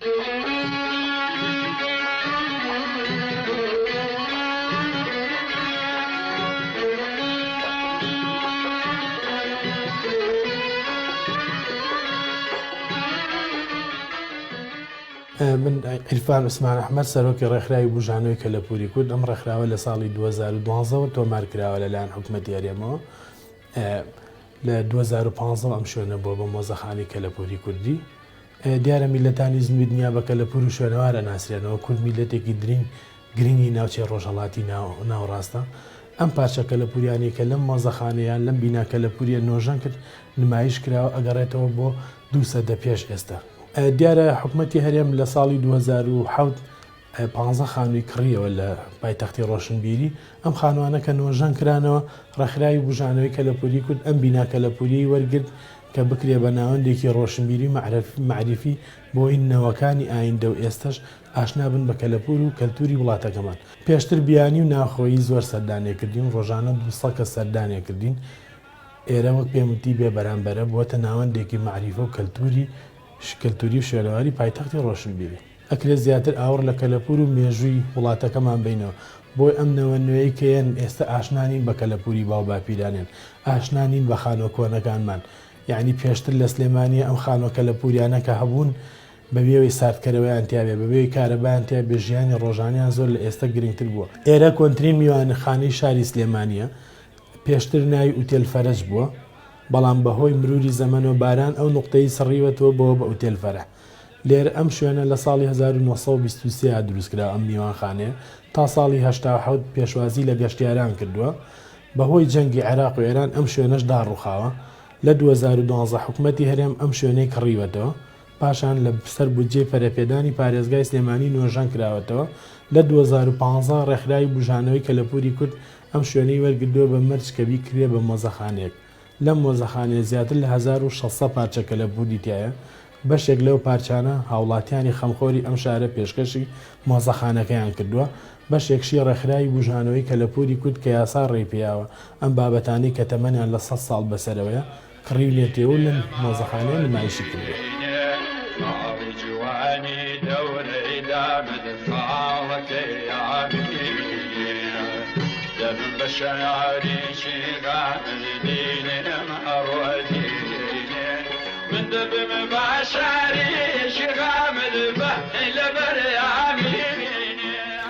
من عرفان عوسمان ئەحمەد سەرۆکی ڕێکخراوی بژانەوەی کەلەپوری کورد ئەم ڕێکخراوە لە ساڵی 2012 تۆمارکراوە لەلایەن حکوومەتی هەرێمەوە لە 2015 ئەم شوێنە بۆ بە مۆزەخانەی کەلەپوری کوردی دیارە میلەتانی زنوی دنیا بە کەلەپور و شوێنەوارە ناسرێنەوە کورد میلەتێکی گرنگی ناوچەی ڕۆژهەڵاتی ناوڕاستە ئەم پارچە کەلەپوریانی کە لەم مۆزەخانەیان لەم بینا کەلەپوریە نۆژەن کرد نمایش کراوە ئەگەڕێتەوە بۆ 200 پێش ئێستا دیارە حکوومەتی هەرێم لە ساڵی 2007 15 خانووی کڕیەوە لە پایتەختی ڕۆشنبیری ئەم خانوانە کە نۆژەن کرانەوە ڕێکخراوی بژانەوەی کەلەپوری کورد ئەم بینا کەلەپوری وەرگرت کە بکرێ بە ناوەندێکی ڕۆشنبیری معرفی بۆی نەوەکانی ئایندە و ئێستش ئاشنا بن بە کەلەپور و کەلتوری وڵاتەکەمان پێشتر بیانی و ناخۆیی زۆر سەردانێکردین ڕۆژانە 200 کە سەردانێکردین ئێرە وەک پێموتی بێ بەرامبەرە بووەتە ناوەندێکی معریفە و کەلتوری و شوێنەواری پایتەختی ڕۆشنبیری ئەکرێت زیاتر ئاور لە کەلەپور و مێژووی وڵاتەکەمان بینەوە بۆی ئەم نەوەنوێی کەیان ئێستا ئاشنانین بە کەلەپوری باو باپیرانێن ئاشنانین بە خانۆ کۆنەکانمان یعنی پێشتر لە سلێمانیە ئەم خانۆ کەلەپوریانە کە هەبوون بەبێەوەی ساردکەرەوەیان تیاابێ بەبێی کارەبایان تیا بێ ژیانی ڕۆژانیان زۆر لە ئێستا گرنگتر بووە ئێرە کۆنتترین میوانخانەی شاری سلێمانیە پێشتر ناوی ئوتێل فەرج بووە بەڵام بەهۆی مروری زەمەن و باران ئەو نقطەی سڕیوەتەوە بەوە بە ئوتێل فەرە لێرە ئەم شوێنە لە ساڵی 1923 دروستکرا ئەم میوانخانەیە تا ساڵی 1970 پێشوازی لە گەشتیاران کردووە بەهۆی جەنگی عێراق و ئێران ئەم شوێنەش داڕوخاوە لە 2012 حکوومەتی هەرێم ئەم شوێنەی کڕیوەتەوە پاشان لە سەر بودجێ پەرەپێدانی پارێزگای سلێمانی نۆژەن کراوەتەوە لە 2015 ڕێکخراوی بژانەوەی کەلەپوری کورد ئەم شوێنەی وەرگردووە بە مەرجکەبی کرێ بە مۆزەخانەیەک لەم مۆزەخانەیە زیاتر لە 1600 پارچە کەلەپوری تایە بەشێک لەو پارچانە هاوڵاتیانی خەمخۆری ئەم شارە پێشکەشی مۆزەخانەکەیان کردووە بەشێکشی ڕێکخراوی بژانەوەی کەلەپوری کورد کە یاسا ڕێپیاوە ئەم بابەتانی کە تەمەنیان لە 100 ساڵ بەسەرەوەیە کڕیو لێتێوە لە مۆزەخانەیە نمایشی کردووە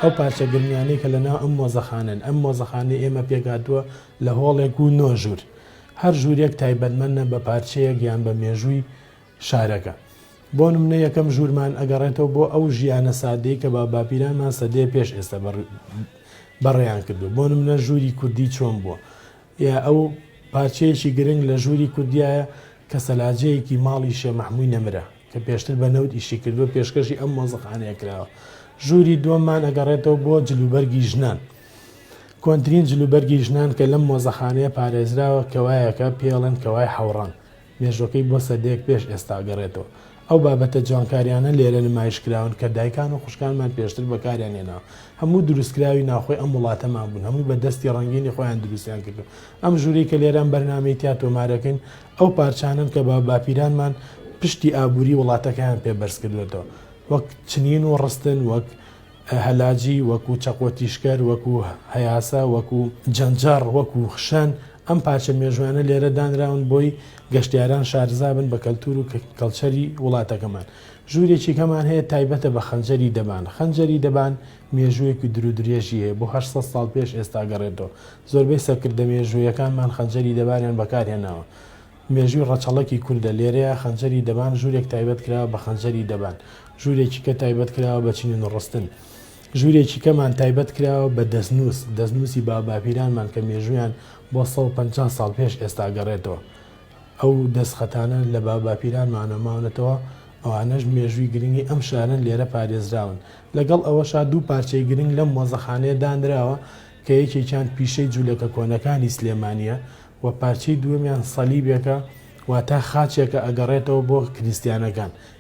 ئەو پارچە گرنگانەی کە لەناو ئەم مۆزەخانن ئەم مۆزەخانەی ئێمە پێگاتووە لە هۆڵێک و نۆژور هەر ژوورێک تایبەتمەندە بە پارچەیە گیان بە مێژووی شارەکە بۆ نمونە یەکەم ژوورمان ئەگەڕێتەوە بۆ ئەو ژیانە سادەی کە با باپیرانمان سەدەیە پێش ئێستا بەڕێیان کردو بۆ نمونە ژووری کوردی چۆن بووە یا ئەو پارچەیەکی گرنگ لە ژووری کوردیایە کە سەلاجەیەکی ماڵی شێ مەحمووی نەمرە کە پێشتر بە نەوت ئیشی کردووە پێشکەشی ئەم مۆزەخانەیە کراوە ژووری دووەممان ئەگەڕێتەوە بۆ جلوبەرگی ژنان کۆنتترین جلوبەرگی ژنان کە لەم مۆزەخانەیە پارێزراوە کەوایەکە پێڵەن کەوای حەوڕان مێژوەکەی بۆ سەدەیەک پێش ئێستا گەڕێتەوە ئەو بابەتە جوانکاریانە لێرە نمایشکراون کە دایکان و خوشکانمان پێشتر بەکاریان هێناوە هەموو دروستکراوی ناخۆی ئەم وڵاتەمان بوون هەمووی بە دەستی ڕەنگینی خۆیان دروستیان کردو ئەم ژووری کە لێران بەرنامەی تیا تۆمارەکەین ئەو پارچانن کە با باپیرانمان پشتی ئابووری وڵاتەکەیان پێبەرز کردوێتەوە وەک چنین و ڕستن وەک هەلاجی وەکو چەقۆتیشکەر وەکو هەیاسە وەکو جەنجار وەکو خشان ئەم پارچە مێژوانە لێرە دانراون بۆی گەشتیاران شارزابن بە کەلتور و کەلچەری وڵاتەکەمان ژوورێکی کەمان هەیە تایبەتە بە خەنجەری دەبان خەنجەری دەبان مێژوویەکی درودرێژی هەیە بۆ 800 ساڵ پێش ئێستا گەڕێتەوە زۆربەی سەرکردە مێژوویەکانمان خەنجەری دەبانیان بەکارهێناوە مێژووی ڕەچەڵەکی کوردە لێرەیە خەنجەری دەبان ژوورێک تایبەت کراوە بە خەنجەری دەبان ژوورێکی کە تایبەت کراوە بە چینین ڕستن ژوورێکی کەمان تایبەت کراوە بە دەستنووسی باباپیرانمان کە مێژویان بۆ 150 ساڵ پێش ئێستا گەڕێتەوە ئەو دەستخەتانە لە باباپیرانمانەماونەتەوە ئەوانەش مێژووی گرنگی ئەم شارن لێرە پارێزراون لەگەڵ ئەوەشا دوو پارچەی گرنگ لەم مۆزەخانەیە دانراوە کە یەکێکیان پیشەی جوولەکە کۆنەکانی سلێمانیە و پارچەی دووەمیان سەلیبێکە واتە خاچێکە ئەگەڕێتەوە بۆ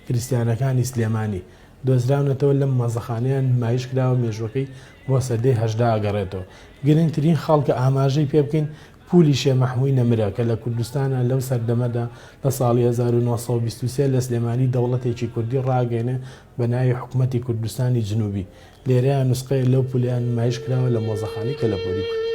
کریستیانەکانی سلێمانی دۆزراونەتەوە لەم مۆزەخانەیان نمایش کراوە مێژوەکەی بۆ سەدەی 18 ئەگەڕێتەوە گرنگترین خەڵکە ئاماژەی پێ بکەین پولی شێ مەحمووی نەمرە کە لە کوردستانە لەو سەردەمەدا لە ساڵی 1923 لە سلێمانی دەوڵەتێکی کوردی ڕاگەێنێ بە ناوی حکوومەتی کوردستانی جنوبی لێرەیان نوسقەیە لەو پولیان نمایش کراوە لە مۆزەخانەی کەلەپۆری کورد.